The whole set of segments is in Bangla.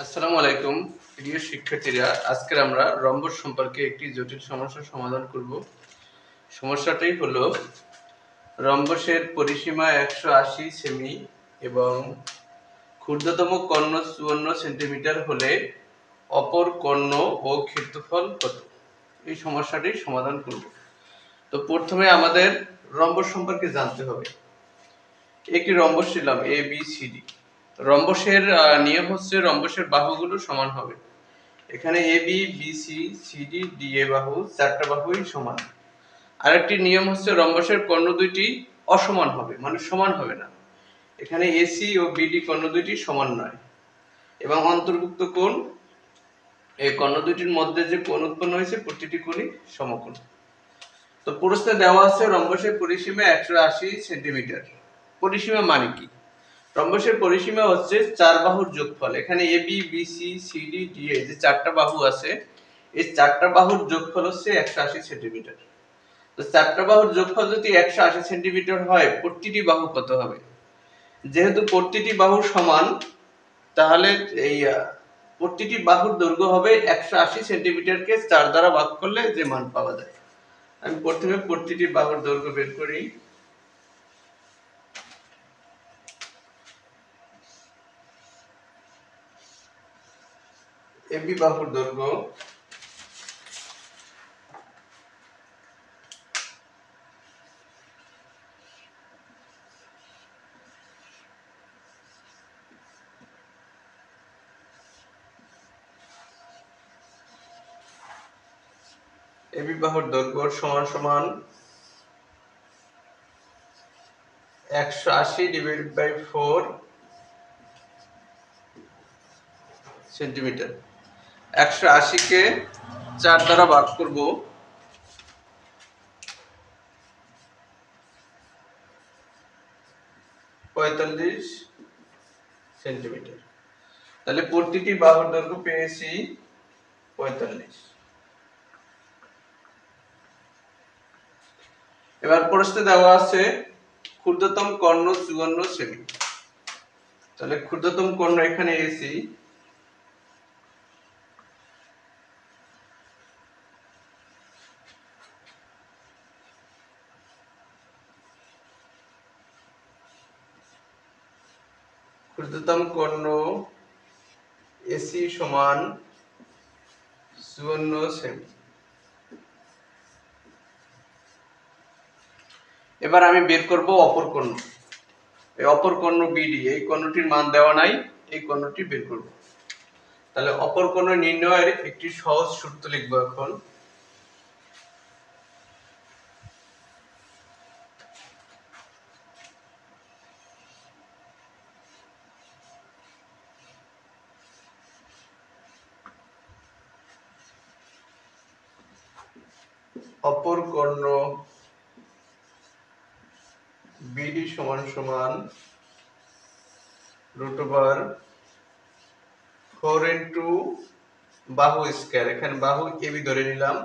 আসসালামু আলাইকুম প্রিয় শিক্ষার্থীরা, আজকে আমরা রম্বস সম্পর্কে একটি জটিল সমস্যার সমাধান করব। সমস্যাটি হলো রম্বসের পরিসীমা 180 সেমি এবং ক্ষুদ্রতম কর্ণ 54 সেন্টিমিটার হলে অপর কর্ণ ও ক্ষেত্রফল কত? এই সমস্যাটি সমাধান করব। তো প্রথমে আমাদের রম্বস সম্পর্কে জানতে হবে। একটি রম্বস নিলাম এ বি সি ডি। রম্বসের নিয়ম হচ্ছে রম্বসের বাহুগুলো সমান হবে। এখানে A B B C C D D A বাহু চারটা বাহুই সমান। আরেকটি নিয়ম হচ্ছে রম্বসের কর্ণ দুইটি অসমান হবে, মানে সমান হবে না। এখানে এসি ও বিডি কর্ণ দুইটি সমান নয় এবং অন্তর্ভুক্ত কোণ, এই কর্ণ দুইটির মধ্যে যে কোণ উৎপন্ন হয়েছে প্রতিটি কোণই সমকোণ। তো প্রশ্নে দেওয়া আছে রম্বসের পরিসীমা 180 সেন্টিমিটার। পরিসীমা মানে কি? রম্বসের পরিসীমা হচ্ছে চার বাহুর যোগফল। এখানে A B B C C D D A যে চারটা বাহু আছে, এই চারটা বাহুর যোগফল হচ্ছে 180 সেন্টিমিটার। তো চারটা বাহুর যোগফল যদি 180 সেন্টিমিটার হয়, প্রতিটি বাহু কত হবে? যেহেতু প্রতিটি বাহু সমান, তাহলে এই প্রতিটি বাহুর দৈর্ঘ্য হবে 180 সেন্টিমিটারকে 4 দ্বারা ভাগ করলে যে মান পাওয়া যায়। আমি প্রথমে প্রতিটি বাহুর দৈর্ঘ্য বের করি। এবি বাহুর দৈর্ঘ্য এবি বাহুর দৈর্ঘ্য সমান সমান 180 ডিভাইডেড বাই 4 সেন্টিমিটার। 180 কে 4 দ্বারা ভাগ করব, 45 সেন্টিমিটার। তাহলে প্রতিটি বাহুর দৈর্ঘ্য পেয়েছি 45। এবার প্রশ্নে দেওয়া আছে ক্ষুদ্রতম কর্ণ 54 সেমি। তাহলে ক্ষুদ্রতম কর্ণ এখানে এসি, ক্ষুদ্রতম কর্ণ এসি সমান 54 সেমি। এবার আমি বের করব অপর কর্ণ। এই অপর কর্ণ বিডি, এই কর্ণটির মান দেওয়া নাই, এই কর্ণটি বের করব। তাহলে অপর কর্ণ নির্ণয়ের একটি সহজ সূত্র লিখব এখন। অপর কর্ণ বিডি সমান সমান √4 ইন্টু বাহু স্কয়ার, এখানে বাহু এবি ধরে নিলাম,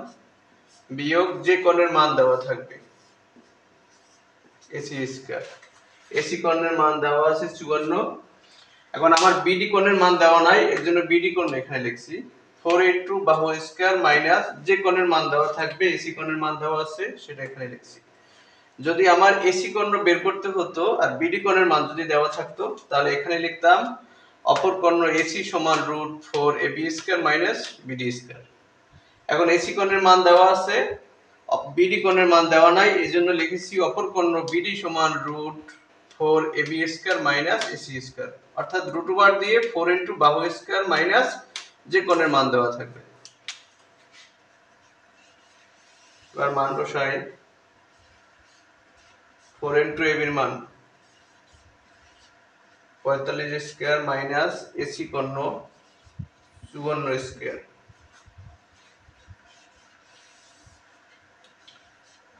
বিয়োগ যে কোণের মান দেওয়া থাকবে এসি স্কয়ার। এসি কোণের মান দেওয়া আছে 54। এখন আমার বিডি কোণের মান দেওয়া নাই, এর জন্য বিডি কোণ এখানে লিখছি 4 ইন্টু বাহু স্কয়ার মাইনাস যে কোণের মান দেওয়া থাকবে, এসি কোণের মান দেওয়া আছে সেটা এখানে লিখছি। যদি আমার এসি কোণ বের করতে হতো আর বিডি কোণের মান যদি দেওয়া থাকতো, তাহলে এখানে লিখতাম অপর কর্ণ এসি সমান √4 AB square minus BD square. এখন এসি কোণের মান দেওয়া আছে, বিডি কোণের মান দেওয়া নাই, এইজন্য লিখেছি অপর কর্ণ বিডি সমান √4 AB square minus AC square, অর্থাৎ √4 দিয়ে 4 ইনটু বাহু স্কয়ার মাইনাস যে কোণের মান দেওয়া থাকবে। এবার মান বসাই। 4 ইনটু এবির মান 45 স্কয়ার মাইনাস এসি কর্ণ 54 স্কয়ার,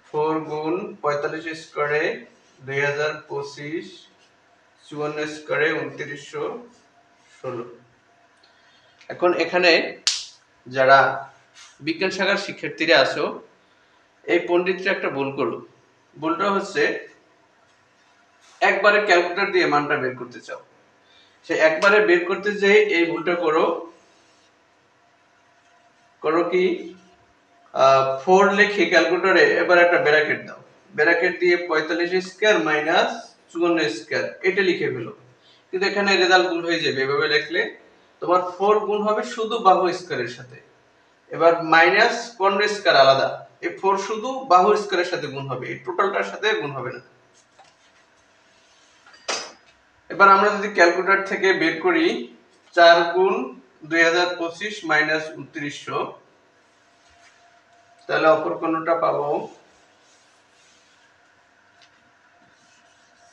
4 গুণ 45 স্কয়ারে 2025, 54 স্কয়ারে 2916। এখন এখানে যারা বিজ্ঞান শাখার শিক্ষার্থীরা আছো, এই পণ্ডিতরা একটা ভুল করো। ভুলটা হচ্ছে একবারে ক্যালকুলেটর দিয়ে মানটা বের করতে চাও। সে একবারে বের করতে যেয়ে এই ভুলটা করো কি 4 লিখে ক্যালকুলেটরে এবার একটা ব্র্যাকেট দাও, ব্র্যাকেট দিয়ে 45 স্কয়ার মাইনাস 54 স্কয়ার এটা লিখে ফেলো। কিন্তু এখানে রেজাল্ট ভুল হয়ে যাবে, এভাবে লিখলে তোমার 4 গুণ হবে শুধু বাহু স্কয়ারের সাথে, এবার মাইনাস 15 স্কয়ার আলাদা, এই 4 শুধু বাহু স্কয়ারের সাথে গুণ হবে, এই টোটালটার সাথে গুণ হবে না। এবার আমরা যদি ক্যালকুলেটর থেকে বের করি 4 গুণ 2025 মাইনাস 2900, তাহলে অপর কোণটা পাবো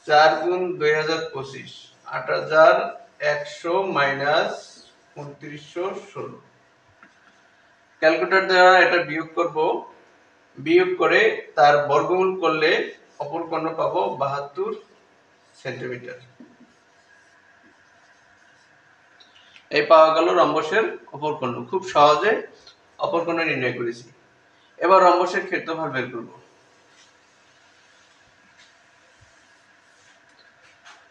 4 গুণ 2025 8100 মাইনাস 2916। ক্যালকুলেটর দ্বারা এটা বিয়োগ করব, বিয়োগ করে তার বর্গমূল করলে অপর কোণ পাবো 72 সেন্টিমিটার। এই পাওয়া গেল রম্বসের অপর কোণ। খুব সহজে অপর কোণ নির্ণয় করেছি। এবার রম্বসের ক্ষেত্রফল বের করব।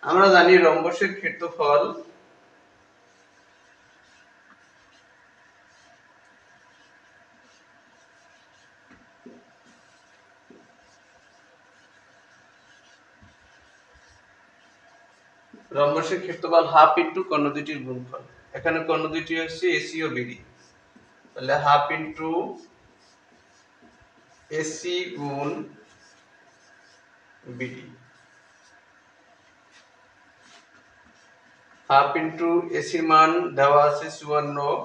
আমরা জানি রম্বসের ক্ষেত্রফল রম্বসের ক্ষেত্রফল হাফ ইনটু কর্ণ দুইটির গুণফল। এখানে কর্ণ দুইটি হচ্ছে এসি ও বিডি, তাহলে হাফ ইনটু এসি গুণ বিডি, হাফ ইনটু এসির মান দেওয়া আছে 54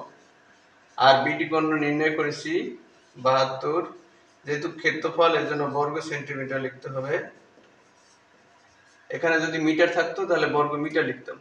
আর বিডি কর্ণ নির্ণয় করেছি 72। যেহেতু ক্ষেত্রফল এর জন্য বর্গ সেন্টিমিটার লিখতে হবে, এখানে যদি মিটার থাকতো তাহলে বর্গ মিটার লিখতাম।